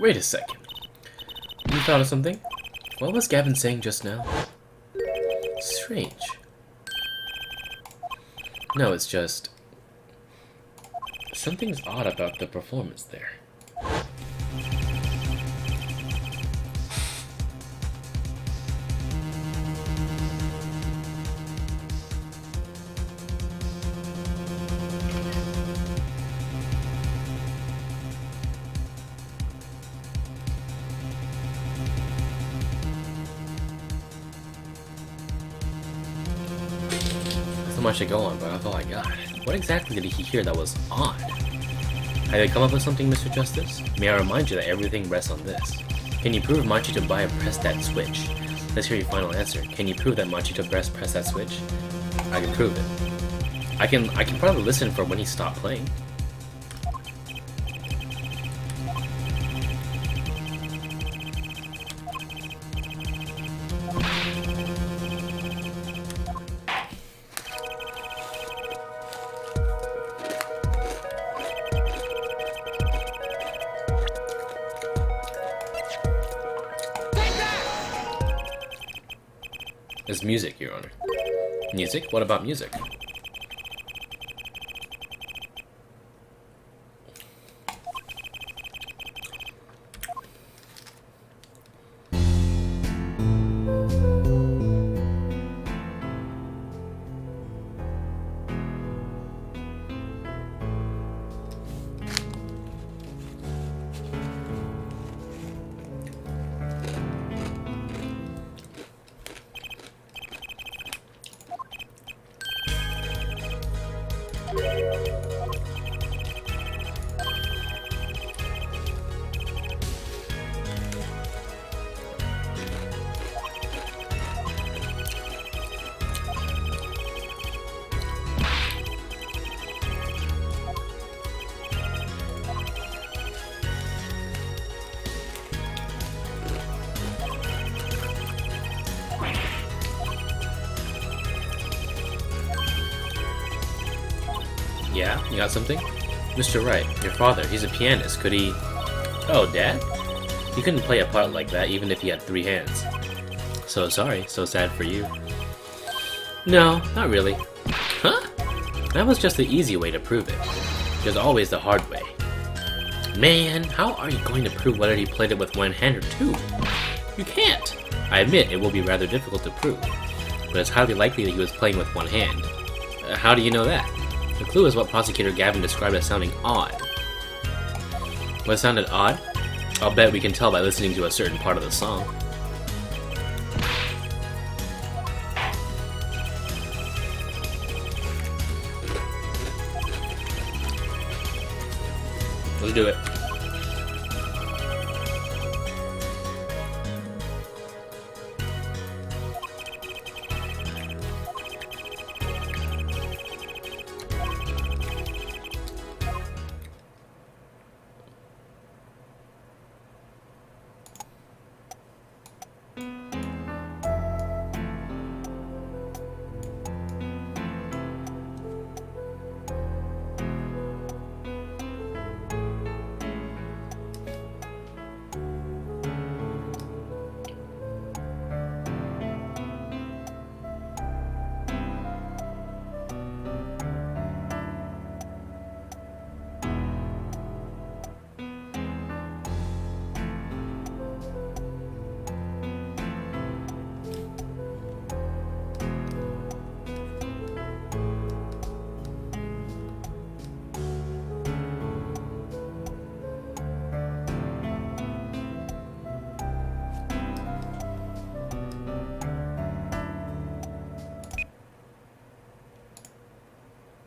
Wait a second. You thought of something? What was Gavin saying just now? Strange. No, it's just something's odd about the performance there. So much to go on, but that's all I got. What exactly did he hear that was odd? Have you come up with something, Mr. Justice? May I remind you that everything rests on this. Can you prove Machito Bai pressed that switch? Let's hear your final answer. Can you prove that Machito Bai pressed that switch? I can prove it. I can probably listen for when he stopped playing. is music, Your Honor. Music? What about music? Yeah? You got something? Mr. Wright, your father, he's a pianist. Could he... Oh, Dad? He couldn't play a part like that even if he had 3 hands. So sorry, so sad for you. No, not really. Huh? That was just the easy way to prove it. There's always the hard way. Man, how are you going to prove whether he played it with 1 hand or 2? You can't! I admit it will be rather difficult to prove, but it's highly likely that he was playing with 1 hand. How do you know that? The clue is what Prosecutor Gavin described as sounding odd. What sounded odd? I'll bet we can tell by listening to a certain part of the song. Let's do it.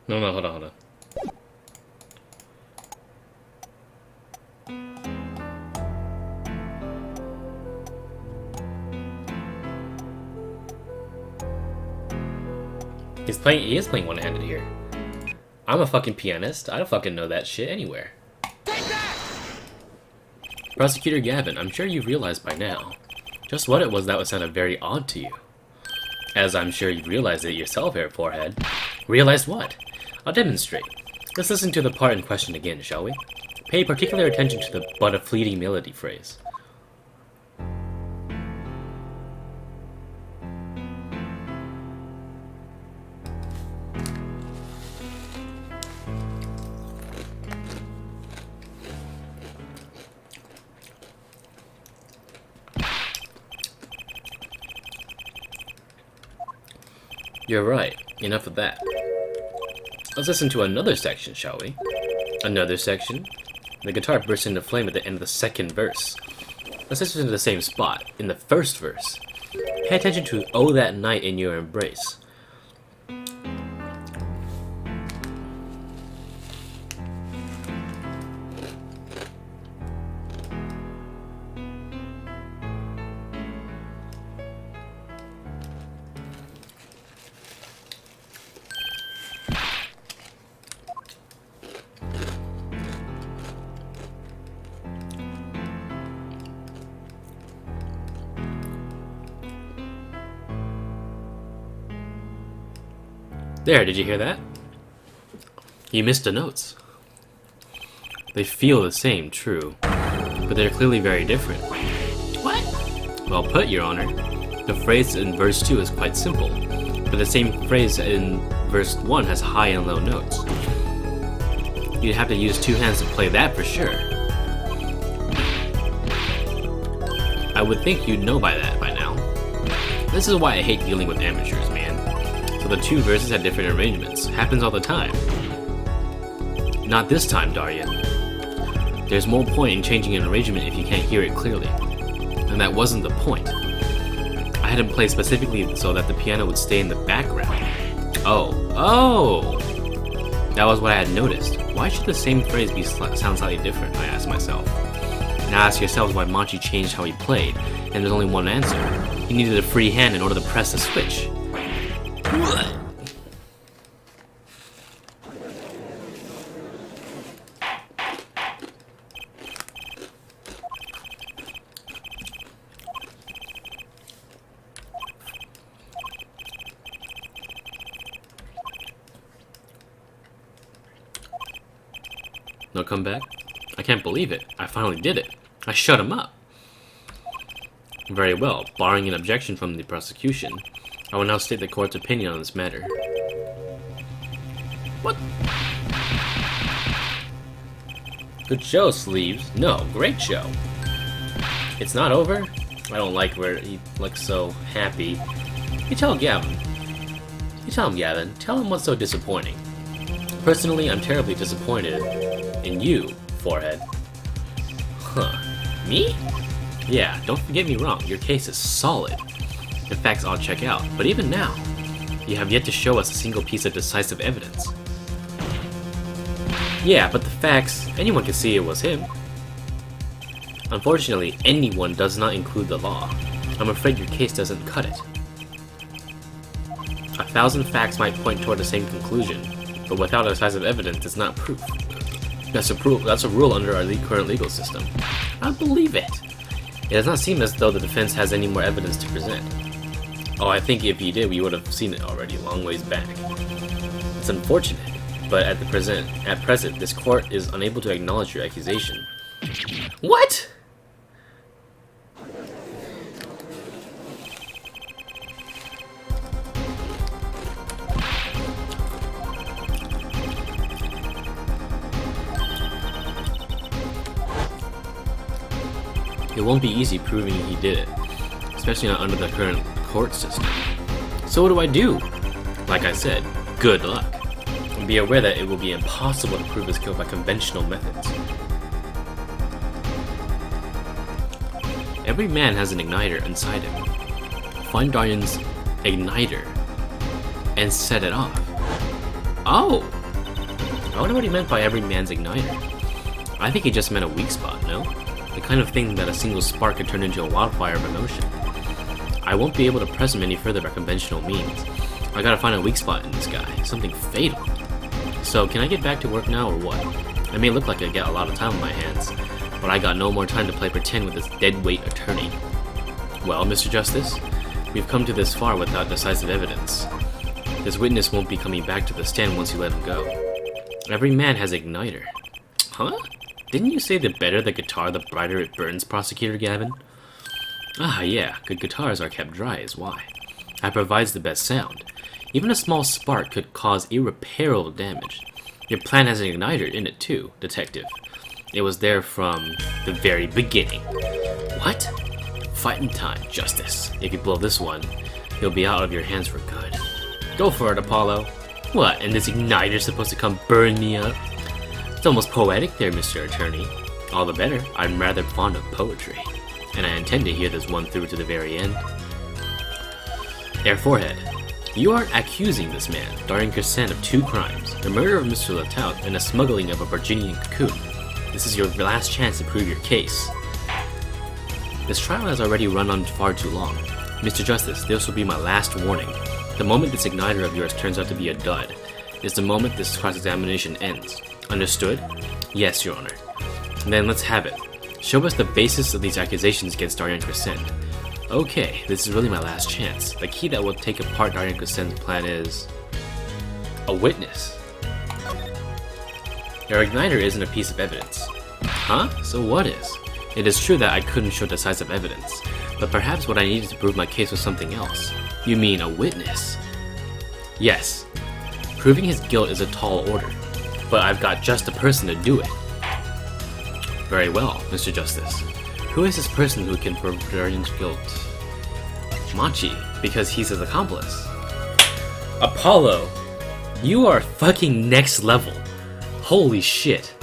No, hold on. He is playing one-handed here. I'm a fucking pianist. I don't fucking know that shit anywhere. Take that! Prosecutor Gavin, I'm sure you've realized by now just what it was that sounded very odd to you. As I'm sure you've realized it yourself, Air Forehead. Realized what? I'll demonstrate. Let's listen to the part in question again, shall we? Pay particular attention to the "but a fleeting melody" phrase. You're right. Enough of that. Let's listen to another section, shall we? Another section? The guitar bursts into flame at the end of the 2nd verse. Let's listen to the same spot, in the 1st verse. Pay attention to "Oh that night in your embrace." There, did you hear that? You missed the notes. They feel the same, true, but they're clearly very different. What? Well put, Your Honor. The phrase in verse 2 is quite simple, but the same phrase in verse 1 has high and low notes. You'd have to use two hands to play that for sure. I would think you'd know by now. This is why I hate dealing with amateurs, man. So the two verses have different arrangements. Happens all the time. Not this time, Daryan. There's more point in changing an arrangement if you can't hear it clearly. And that wasn't the point. I had him play specifically so that the piano would stay in the background. Oh! That was what I had noticed. Why should the same phrase sound slightly different, I asked myself. Now ask yourselves why Manchi changed how he played, and there's only one answer. He needed a free hand in order to press the switch. No comeback? I can't believe it. I finally did it. I shut him up. Very well. Barring an objection from the prosecution, I will now state the court's opinion on this matter. What? Good show, Sleeves. No, great show. It's not over? I don't like where he looks so happy. You tell Gavin. You tell him, Gavin. Tell him what's so disappointing. Personally, I'm terribly disappointed in you, Forehead. Huh. Me? Yeah, don't get me wrong, your case is solid. The facts all check out, but even now, you have yet to show us a single piece of decisive evidence. Yeah, but the facts, anyone can see it was him. Unfortunately, anyone does not include the law. I'm afraid your case doesn't cut it. 1,000 facts might point toward the same conclusion, but without decisive evidence, it's not proof. That's a rule under our current legal system. I don't believe it. It does not seem as though the defense has any more evidence to present. Oh, I think if you did, we would have seen it already, long ways back. It's unfortunate, but at present, this court is unable to acknowledge your accusation. What? It won't be easy proving he did it, especially not under the current court system. So what do I do? Like I said, good luck. And be aware that it will be impossible to prove his guilt by conventional methods. Every man has an igniter inside him. Find Daryan's igniter and set it off. Oh! I wonder what he meant by every man's igniter. I think he just meant a weak spot, no? The kind of thing that a single spark could turn into a wildfire of emotion. I won't be able to press him any further by conventional means. I gotta find a weak spot in this guy, something fatal. So, can I get back to work now or what? I may look like I got a lot of time on my hands, but I got no more time to play pretend with this deadweight attorney. Well, Mr. Justice, we've come to this far without decisive evidence. This witness won't be coming back to the stand once you let him go. Every man has igniter. Huh? Didn't you say the better the guitar, the brighter it burns, Prosecutor Gavin? Ah, yeah, good guitars are kept dry is why. That provides the best sound. Even a small spark could cause irreparable damage. Your plan has an igniter in it too, Detective. It was there from the very beginning. What? Fighting time, Justice. If you blow this one, he'll be out of your hands for good. Go for it, Apollo. What, and this igniter's supposed to come burn me up? It's almost poetic there, Mr. Attorney. All the better, I'm rather fond of poetry, and I intend to hear this one through to the very end. Air Forehead, you are accusing this man, Daryan Crescent, of 2 crimes, the murder of Mr. Latout and the smuggling of a Virginian cocoon. This is your last chance to prove your case. This trial has already run on far too long. Mr. Justice, this will be my last warning. The moment this igniter of yours turns out to be a dud is the moment this cross-examination ends. Understood? Yes, Your Honor. Then let's have it. Show us the basis of these accusations against Daryan Crescent. Okay, this is really my last chance. The key that will take apart Daryan Crescent's plan is... a witness. Your igniter isn't a piece of evidence. Huh? So what is? It is true that I couldn't show decisive evidence, But perhaps what I needed to prove my case was something else. You mean a witness? Yes. Proving his guilt is a tall order, but I've got just the person to do it. Very well, Mr. Justice. Who is this person who can prove Guardian's guilt? Machi, because he's his accomplice. Apollo! You are fucking next level. Holy shit.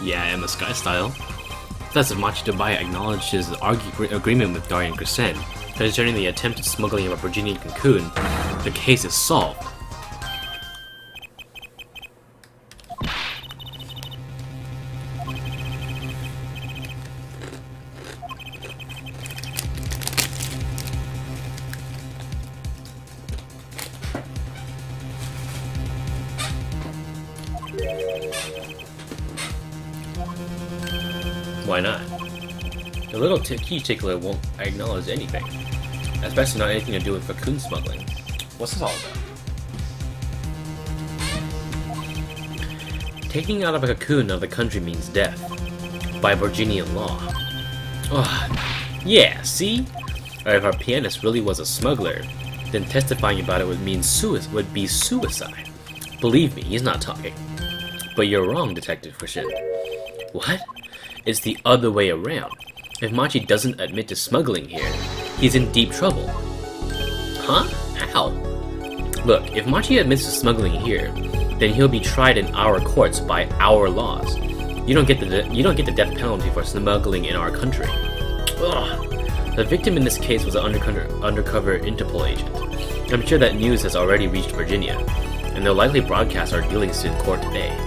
Yeah, Emma Sky style. Thus, if Machi Tobaya acknowledged his agreement with Darien Crescent concerning the attempted smuggling of a Virginian cocoon, the case is solved. Why not? The little key tickler won't acknowledge anything, especially not anything to do with cocoon smuggling. What's this all about? Taking out of a cocoon of the country means death, by Virginian law. Ugh. Yeah, see? Or if our pianist really was a smuggler, then testifying about it would be suicide. Believe me, he's not talking. But you're wrong, Detective Christian. What? It's the other way around. If Machi doesn't admit to smuggling here, he's in deep trouble. Huh? How? Look, if Machi admits to smuggling here, then he'll be tried in our courts by our laws. You don't get the death penalty for smuggling in our country. Ugh. The victim in this case was an undercover Interpol agent. I'm sure that news has already reached Virginia, and they'll likely broadcast our dealings in court today,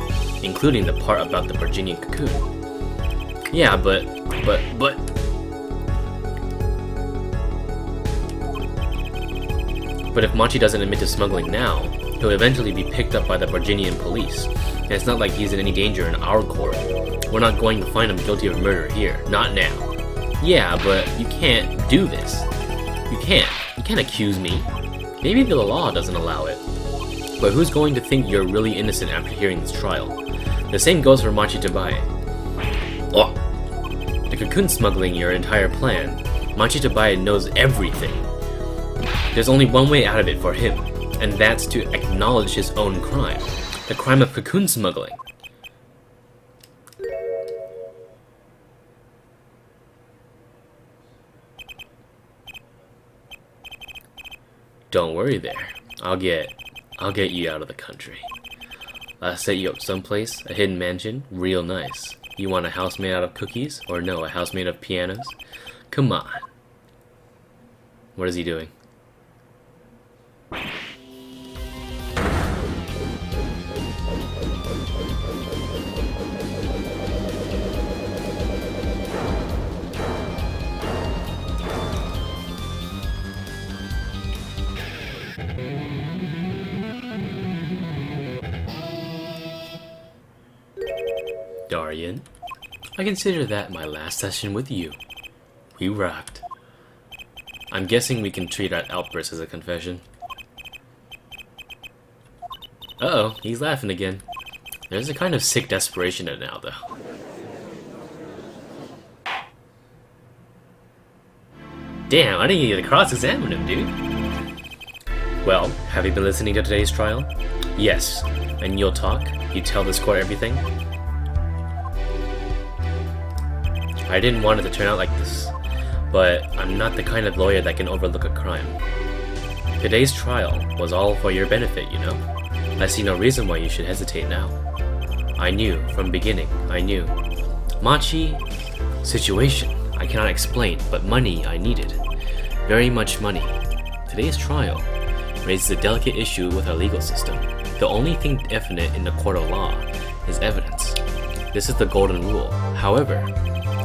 including the part about the Virginian cocoon. Yeah, but if Machi doesn't admit to smuggling now, he'll eventually be picked up by the Virginian police, and it's not like he's in any danger in our court. We're not going to find him guilty of murder here, not now. Yeah, but you can't do this. You can't accuse me. Maybe the law doesn't allow it. But who's going to think you're really innocent after hearing this trial? The same goes for Machi Tobaya. Oh. The cocoon smuggling your entire plan, Machi Tobaya knows everything. There's only one way out of it for him, and that's to acknowledge his own crime. The crime of cocoon smuggling. Don't worry there. I'll get you out of the country. I'll set you up someplace, a hidden mansion, real nice. You want a house made out of cookies? Or no, a house made of pianos? Come on. What is he doing? Darien, I consider that my last session with you. We rocked. I'm guessing we can treat our outburst as a confession. Uh-oh, he's laughing again. There's a kind of sick desperation in it now, though. Damn, I didn't get to cross-examine him, dude. Well, have you been listening to today's trial? Yes. And you'll talk? You tell this court everything? I didn't want it to turn out like this, but I'm not the kind of lawyer that can overlook a crime. Today's trial was all for your benefit, you know? I see no reason why you should hesitate now. I knew, from beginning, I knew. Machi, situation, I cannot explain, but money I needed. Very much money. Today's trial raises a delicate issue with our legal system. The only thing definite in the court of law is evidence. This is the golden rule. However,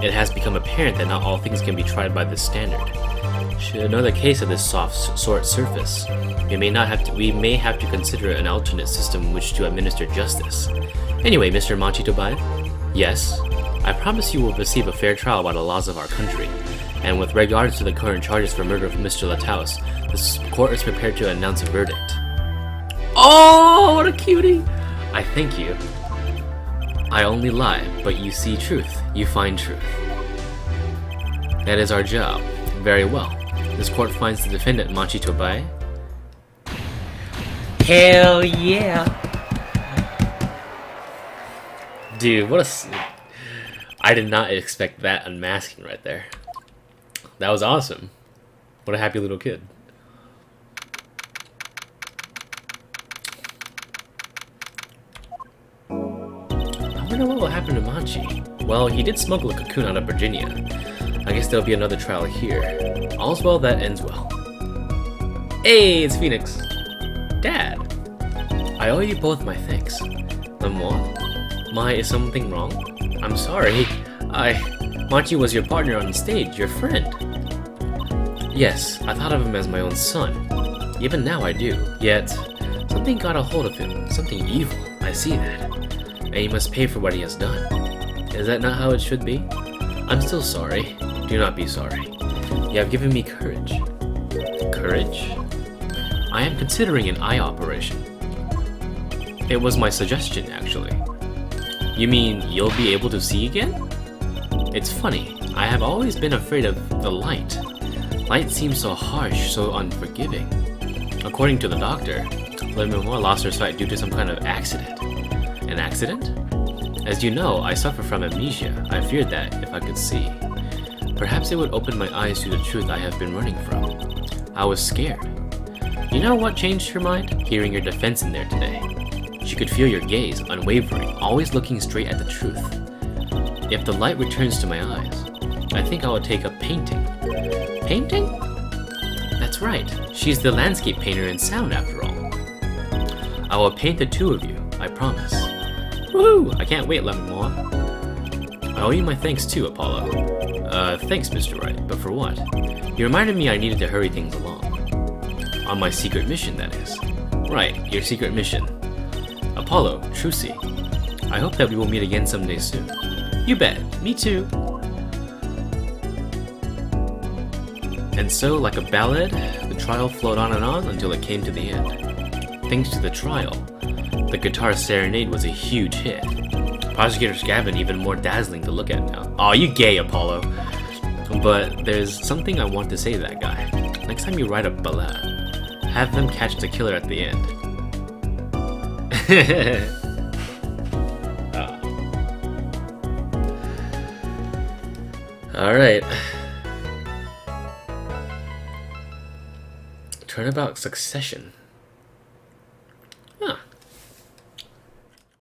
it has become apparent that not all things can be tried by this standard. Should another case of this soft sort surface, we may have to consider an alternate system in which to administer justice. Anyway, Mr. Machitobai, yes, I promise you will receive a fair trial by the laws of our country. And with regards to the current charges for murder of Mr. Lataus, the court is prepared to announce a verdict. Oh, what a cutie! I thank you. I only lie, but you see truth, you find truth. That is our job. Very well. This court finds the defendant Machitobai. Hell yeah! Dude, what a... I did not expect that unmasking right there. That was awesome. What a happy little kid. I wonder what will happen to Machi. Well, he did smuggle a cocoon out of Virginia. I guess there'll be another trial here. All's well that ends well. Hey, it's Phoenix. Dad. I owe you both my thanks. Lemoine? Is something wrong? I'm sorry. Machi was your partner on stage, your friend. Yes, I thought of him as my own son. Even now I do. Yet, something got a hold of him. Something evil. I see that. And he must pay for what he has done. Is that not how it should be? I'm still sorry. Do not be sorry. You have given me courage. Courage? I am considering an eye operation. It was my suggestion, actually. You mean you'll be able to see again? It's funny. I have always been afraid of the light. Light seems so harsh, so unforgiving. According to the doctor, Lemoine lost her sight due to some kind of accident. An accident? As you know, I suffer from amnesia. I feared that, if I could see. Perhaps it would open my eyes to the truth I have been running from. I was scared. You know what changed her mind? Hearing your defense in there today. She could feel your gaze, unwavering, always looking straight at the truth. If the light returns to my eyes, I think I will take up painting. Painting? That's right. She's the landscape painter in sound, after all. I will paint the two of you, I promise. Woohoo! I can't wait, Lemoine. I owe you my thanks too, Apollo. Thanks, Mr. Wright, but for what? You reminded me I needed to hurry things along. On my secret mission, that is. Right, your secret mission. Apollo, Trucy, I hope that we will meet again someday soon. You bet, me too. And so, like a ballad, the trial flowed on and on until it came to the end. Thanks to the trial, the guitar Serenade was a huge hit. Prosecutor Gavin even more dazzling to look at now. Aw, you gay, Apollo. But there's something I want to say to that guy. Next time you write a ballad, have them catch the killer at the end. Alright. Turnabout Succession.